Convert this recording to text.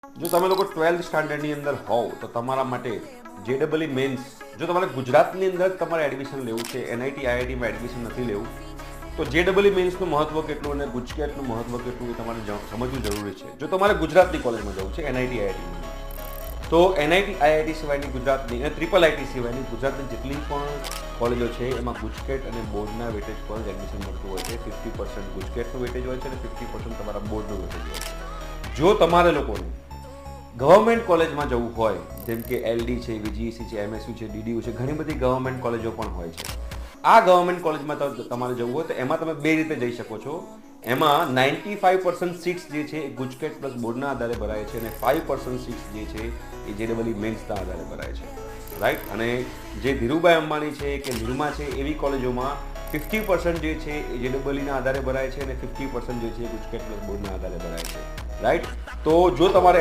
જો તમે લોકો 12th સ્ટાન્ડર્ડની અંદર હોવ તો તમારા માટે જેડબલઈ મેન્સ, જો તમારે ગુજરાતની અંદર તમારે એડમિશન લેવું છે, એનઆઈટી આઈઆઈટીમાં એડમિશન નથી લેવું, તો જેડબલઈ મેન્સનું મહત્વ કેટલું અને ગુજકેટનું મહત્વ કેટલું એ તમારે સમજવું જરૂરી છે. જો તમારે ગુજરાતની કોલેજમાં જવું છે, એનઆઈટી આઈઆઈટીમાં, તો એનઆઈટી આઈઆઈટી સિવાયની ગુજરાતની અને ટ્રિપલ આઈટી સિવાયની ગુજરાતની જેટલી પણ કોલેજો છે એમાં ગુજકેટ અને બોર્ડના વેટેજ પર જ એડમિશન મળતું હોય છે. 50% ગુજકેટનું વેટેજ હોય છે અને 50% તમારા બોર્ડનું વેટેજ હોય છે. જો તમારે લોકોને ગવર્મેન્ટ કોલેજમાં જવું હોય, જેમ કે એલડી છે, વીજીઈસી છે, એમએસયુ છે, ડીડીયુ છે, ઘણી બધી ગવર્મેન્ટ કોલેજો પણ હોય છે. આ ગવર્મેન્ટ કોલેજમાં તમારે જવું હોય તો એમાં તમે બે રીતે જઈ શકો છો. એમાં 95% સીટ્સ જે છે એ ગુજકેટ પ્લસ બોર્ડના આધારે ભરાય છે અને 5% સીટ્સ જે છે એ જેડબલઈ મેન્સના આધારે ભરાય છે, રાઈટ. અને જે ધીરુભાઈ અંબાણી છે કે નિરમા છે એવી કોલેજોમાં 50% જે છે એ જેડબલઈના આધારે ભરાય છે અને 50% જે છે એ ગુજકેટ પ્લસ બોર્ડના આધારે ભરાય છે, રાઈટ. તો જો તમારે